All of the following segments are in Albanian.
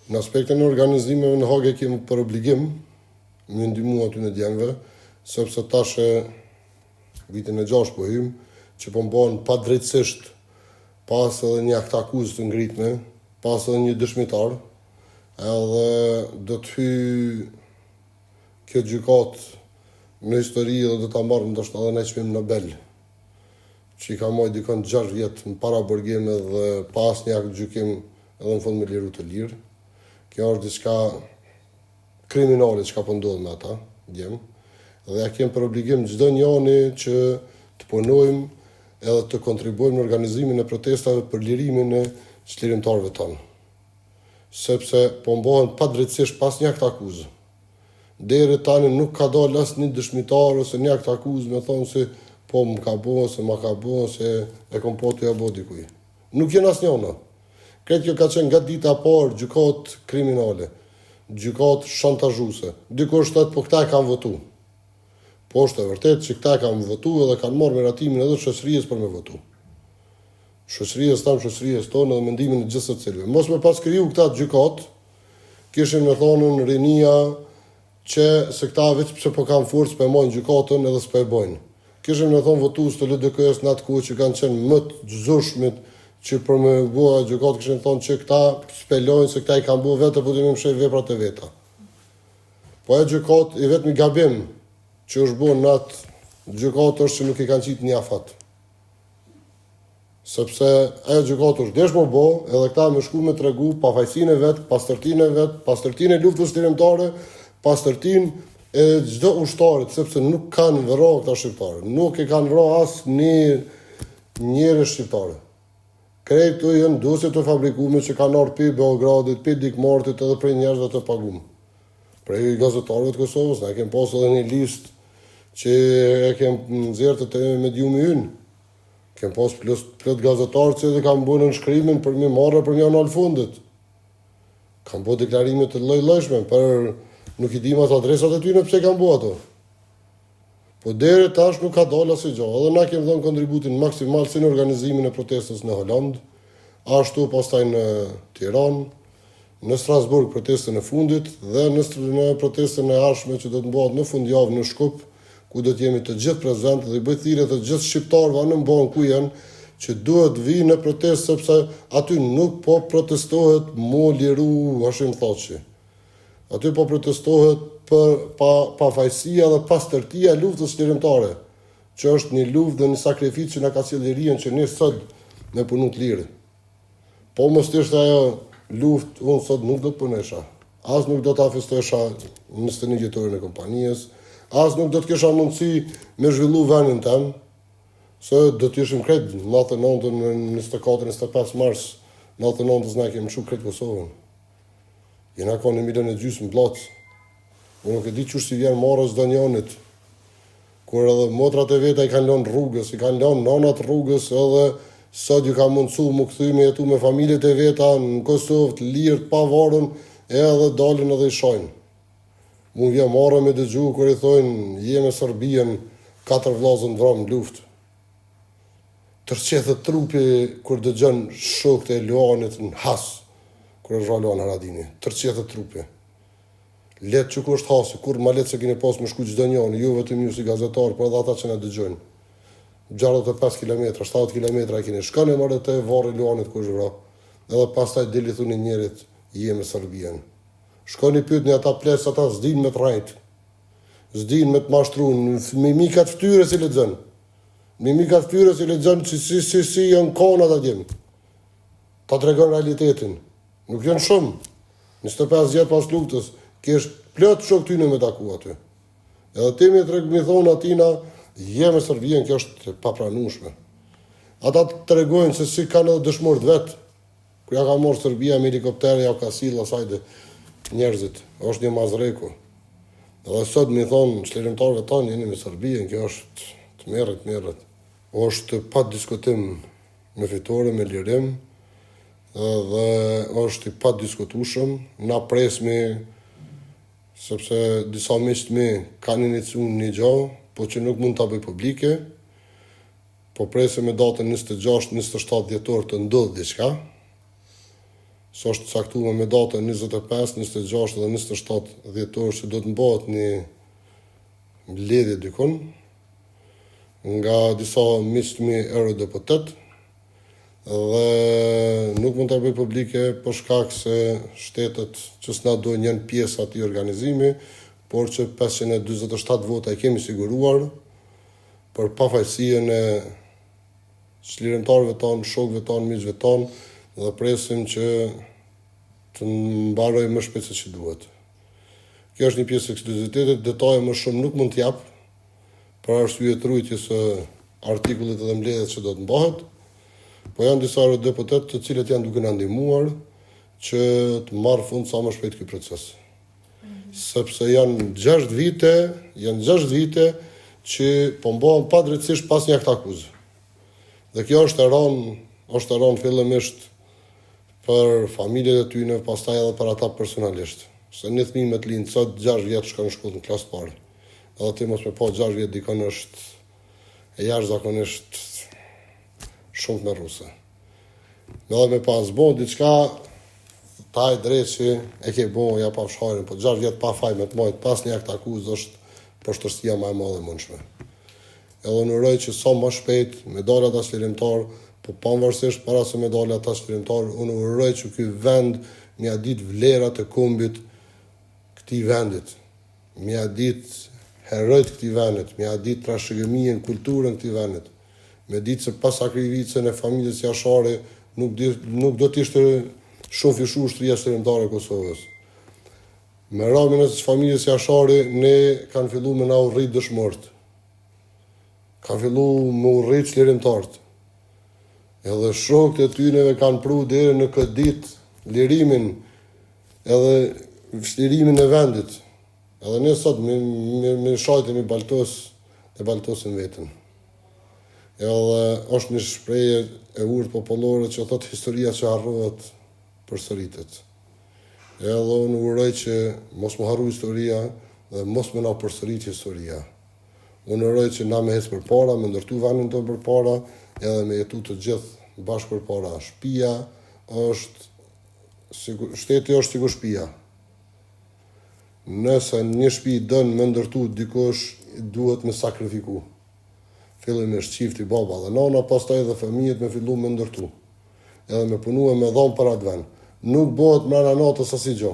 Në aspektin e organizimeve në hagë kemi për obligim me ndihmu aty në djemve, sepse tash vitin e 6 po hym, që po mbahen pa drejtësisht, pas edhe një akt akuzë të ngritme, pas edhe një dëshmitar, edhe do të hy kjo gjykat në histori dhe do ta marrë ndoshta edhe në çmim Nobel, që i ka marrë dikon 6 vjet në para burgime dhe pas një akt gjykim edhe në fund me liru të lirë. Kjo është diçka kriminale që ka po ndodhur me ata, djem. Dhe ja kemi për obligim çdo njëri që të punojmë edhe të kontribuojmë në organizimin e protestave për lirimin e çlirimtarëve tonë. Sepse po mbohen pa drejtësisht pas një akt akuzë. Deri tani nuk ka dalë asnjë dëshmitar ose një akt akuzë me thonë se po më ka bo, se ma ka bo, se e kom po të ja bo dikuj. Nuk jenë asnjëna. Këtë kjo ka qenë nga dita parë gjykat kriminale, gjykat shantazhuese. Dikush thotë po këta e kanë votu. Po është e vërtet që këta kanë votu edhe kanë marrë miratimin edhe shoqërisë për me votu. Shoqërisë tonë edhe mendimin e gjithë secilëve. Mos me pas kriju këta gjykat, kishin me thonën rinia që se këta veç pse po kanë forcë për mojnë gjykatën edhe s'po e bojnë. Kishin me thonë votues të LDK-s në atë kohë që kanë qenë më të gëzueshmit që për me bua gjykatë kishin thonë që këta spelojnë se këta i kanë bua vetë, po të më mshej veprat e veta. Po e gjykatë i vetmi gabim që është bua në atë gjykatë është që nuk i kanë qitë një afat. Sepse ajo gjykatë është desh më bo, edhe këta me shku me tregu pafajësinë e vetë, pastërtinë e luftës lirimtare, pastërtinë e çdo ushtarit, sepse nuk kanë vëro këta shqiptarë, nuk e kanë vëro asë një njeri shqiptare. Krejt të jenë dosje të fabrikume që kanë ardhur për Beogradit, për Dikmartit edhe për njerëzve të pagum. Prej gazetarëve të Kosovës, ne kemi pas edhe një listë që e kemi nxjerrë të mediumi ynë. Kemi pas plot gazetarë që edhe kanë bërë nënshkrimin për me marrë për një anal fundit. Kanë bërë deklarime të lloj-llojshme, për nuk i dim as adresat e tyre pse kanë bërë ato. Po deri tash nuk ka dalë asgjë. Edhe na kemi dhënë kontributin maksimal si në organizimin e protestës në Holand, ashtu pastaj në Tiranë, në Strasburg protestën e fundit dhe në protestën e ardhshme që do të bëhet në fundjavë në Shkup, ku do të jemi të gjithë prezentë dhe i bëj thirrje të gjithë shqiptarëve në mbon ku janë që duhet vinë në protestë sepse aty nuk po protestohet mo liru Hashim Thaçi. Aty po protestohet për pafajësia dhe pastërtia e luftës lirimtare, që është një luftë dhe një sakrificë që na ka sjellë lirinë që ne sot me punu të lirë. Po mos ishte ajo luftë, unë sot nuk do të punesha. As nuk do të festoesha në 21 vjetorin e kompanisë, as nuk do të kisha mundësi me zhvillu vendin tem, se do të ishim krejt 99, 24, 25 mars, 99 ne kemi shumë krejt Kosovën. Jena ka 1,5 milion placë. Unë nuk e di qështë si vjen marrës do njonit, kur edhe motrat e veta i kanë lënë rrugës, i kanë lënë nanat rrugës, edhe sot ju ka mundësu më këthy me jetu me familjet e veta në Kosovë, të lirë, të pavarën, edhe dalin edhe i shojnë. Mund vjen marrë me dëgju, kur i thojnë, jeme Serbien, 4 vllazën vramë në luftë. Tërqethet trupi kur dëgjon shokët e Luanit në Has, kur është Luan Haradini, tërqethet trupi. Letë që ku është hasi, kur ma letë se kini pas më shku çdo njëri, ju vetëm ju si gazetar, por edhe ata që na dëgjojnë. 65 km, 70 km e kini shkone marrë të varri Luanit ku është vra, edhe pastaj dili thuni njerit, jeme Serbien. Shkoni pyetni ata ples, ata s'din me të rajt, s'din me të mashtru, mimikat fytyre si lexon. Mimikat fytyre si lexon që si janë kona ta djem. Ta tregon realitetin. Nuk janë shumë. 25 vjet pas luftës, kesh plot shok ty në me taku aty. Edhe ti mi thonë atina, jeme Serbien, kjo është papranueshme. Ata të tregojnë se si kanë edhe dëshmorët vetë, kur ja ka morë Serbia me helikoptere, ja ka sill asajde njerëzit, është një mazreku. Edhe sot mi thonë, çlirimtarëve tanë jeni me Serbien, kjo është të merret. Është pa diskutim me fitore, me lirim, dhe është i pa diskutueshëm, na presmi, sepse disa miqtë mi kanë iniciuar një gjë, po që nuk mund ta bëj publike, po presim me datën 26-27 dhjetor të ndodhë diçka, së është caktuar me datën 25, 26 dhe 27 dhjetor që do të mbahet një mbledhje dykun nga disa €100.000 deputet dhe nuk mund të bëj publike për shkak se shtetet që s'na dojnë janë pjesë atij organizimi, por që 547 vota i kemi siguruar për pafajësinë e çlirimtarëve tonë, shokëve tonë, miqve tonë dhe presim që të mbaroj më shpejt se që duhet. Kjo është një pjesë e ekskluzivitetit, detaje më shumë nuk mund t'jap për arsye të rujtjes së artikullit dhe mbledhjes që do të mbahet, po janë disa deputet të cilët janë duke na ndihmuar që të marrë fund sa më shpejt ky proces. Sepse janë 6 vite që po mbohen padrejtisht pas një akt akuzë. Dhe kjo është e rënë fillimisht për familjet e tyre, pastaj edhe për ata personalisht. Se një fëmijë me të lind sot 6 vjet shkon në shkollë në klasë parë. Edhe ti mos me pa 6 vjet dikon është e jashtëzakonisht shumë të merruse. Me pas bon diçka taj drejt që e ke bon ja pa fshajrin, po 6 vjet pa faj me të majt pas një akt akuzë është poshtërsia më e madhe mundshme. Edhe unë uroj që sa më shpejt medalja ta çlirimtar, po pavarësisht para se medalja ta çlirimtar, unë uroj që ky vend m'ia dit vlerat e kombit këtij vendit, m'ia dit herojt këtij vendit, m'ia dit trashëgimien, kulturën këtij vendit. Me ditë se pas sakrificën e familjes Jashari nuk do të ishte shumë fishu ushtria çlirimtare e Kosovës. Me ramin e familjes Jashari ne kanë fillu me na urrit dëshmorët. Kanë fillu me urrit çlirimtarët. Edhe shokët e tyneve kanë pru deri në këtë ditë lirimin edhe vështirimin e vendit. Edhe ne sot me shajtemi baltosin vetën. Edhe është një shprehje e urtë popullore që thot historia që harrohet përsëritet. Edhe unë uroj që mos më harru historia dhe mos më na përsërit historia. Unë uroj që na me hecë përpara, me ndërtu vendin tonë përpara, edhe me jetu të gjithë bashkë përpara. Shtëpia është shteti është sikur shtëpia. Nëse një shtëpi dën me ndërtu dikush, duhet me sakrifiku. Fillimisht çifti baba dhe nana, pastaj edhe fëmijët me fillu me ndërtu. Edhe me punu e me dhomë për atë vend. Nuk bëhet mrena natës asgjë.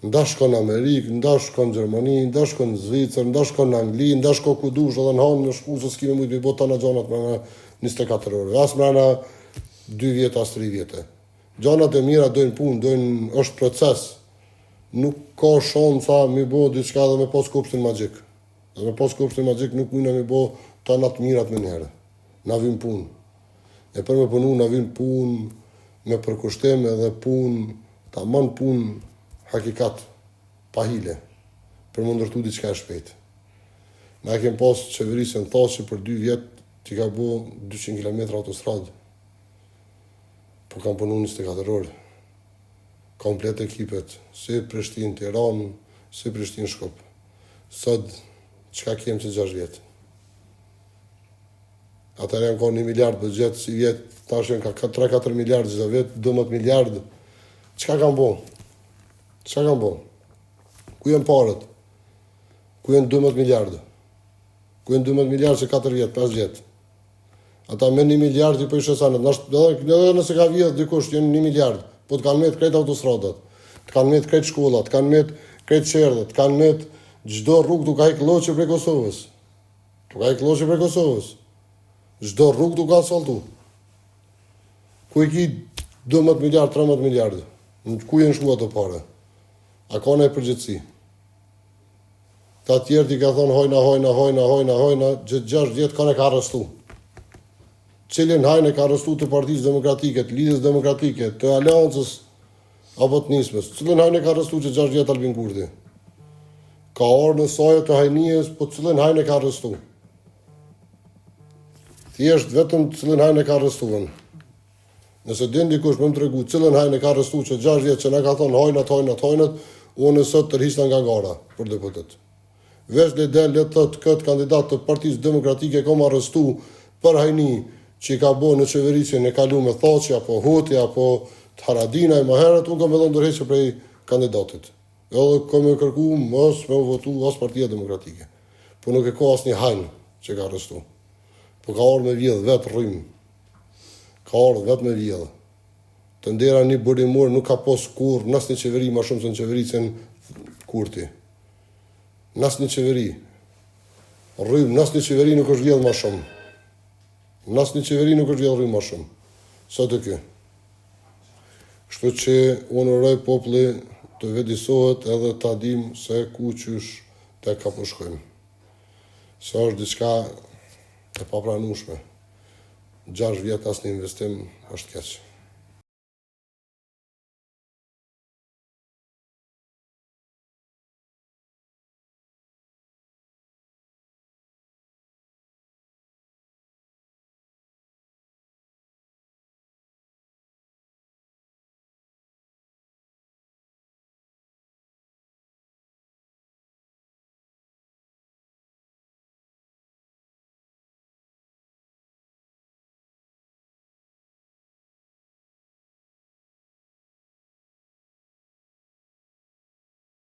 Ndash shkon në Amerikë, ndash shkon në Gjermani, ndash shkon në Zvicër, ndash shkon në Angli, ndash shkon ku dush edhe në hanë në shku, se s'kime mujtë me bëtë tana gjanat mrena 24 orë. As mrena 2 vjetë, as 3 vjetë. Gjanat e mira dojnë punë, është proces. Nuk ka shansa mi bëhet diçka dhe me pas kopshtin magjik. Dhe me pas kopshtin magjik nuk mujna mi bëhet tana të mirat me njëherë. Na vim punë. E për me punu, na vim punë me përkushtim edhe punë, tamam punë hakikat, pa hile, për më ndërtu diçka e shpejt. Na kem pas qeverisën thasë që për 2 vjetë që ka bo 200 km autostradë, po kam punu 24 orë. Komplet ekipet, si Prishtinë Tiranë, si Prishtinë Shkup. Sot, çka kem që 6 vjetë. Atër janë ka 1 miliard bëgjet, si vjetë, tash janë ka 3-4 miliard gjitha vetë, 12 miliard. Çka kam bo? Çka kam bo? Ku janë parët? Ku janë 12 miliard? Ku janë 12 miliard që 4 vjetë, 5 vjetë? Ata me 1 miliard i për ishe sanet. Edhe nëse ka vjetë dikush, janë 1 miliard. Po të kanë met krejt autostradat, të kanë met krejt shkollat, të kanë met krejt qerdhet, të kanë met çdo rrugë tuk ka hek lloçe prej Kosovës. Tuk ka hek lloçe prej Kosovës. Çdo rrugë tuk ka asfaltu. Ku i ki 12 miliard, 13 miliard? Ku janë shku ato pare? A ka në e përgjithsi? Ta tjerë ti ka thonë hojna, gjithë 6 vjetë ka në ka arrestu. Cilin hajnë e ka arrestu të Partisë Demokratike, të Lidhjes Demokratike, të Aleancës apo të Nismës. Cilin hajnë e ka arrestu që 6 vjetë Albin Kurti? Ka orë në sajët të hajnijës, po cilin hajnë e ka arrestu? Thjesht vetëm cilin hajnë e ka arrestuën. Nëse din dikush më tregu cilën hajnë e ka arrestu që 6 vjetë që na ka thonë hojnat, unë sot tërhisna nga gara për deputet. Vesh le thot këtë kandidat të Partisë Demokratike kom arrestu për hajni që i ka bo në qeverisjen e kalume Thaçi, apo Hoti, apo të Haradinaj më herët, unë kam edhe ndërheqje prej kandidatit. Edhe kam e kërku mos me votu as Partia Demokratike. Po nuk e ka asnjë hajnë që ka arrestu. Po ka ardhur me vjedh vetë rrym. Ka ardhur vetë me vjedh. Të ndera një burimor nuk ka pos kur në asnjë qeveri më shumë se në qevericën Kurti. Në asnjë qeveri. Rrym, në asnjë qeveri nuk është vjedh më shumë. Në asnjë qeveri nuk është vjedh rrym më shumë. Sa të ky. Kështu që unë uroj populli të vedisohet edhe ta dim se ku qysh të ka po shkojmë. Se është diçka e papranueshme. 6 vjet asnjë investim është keq.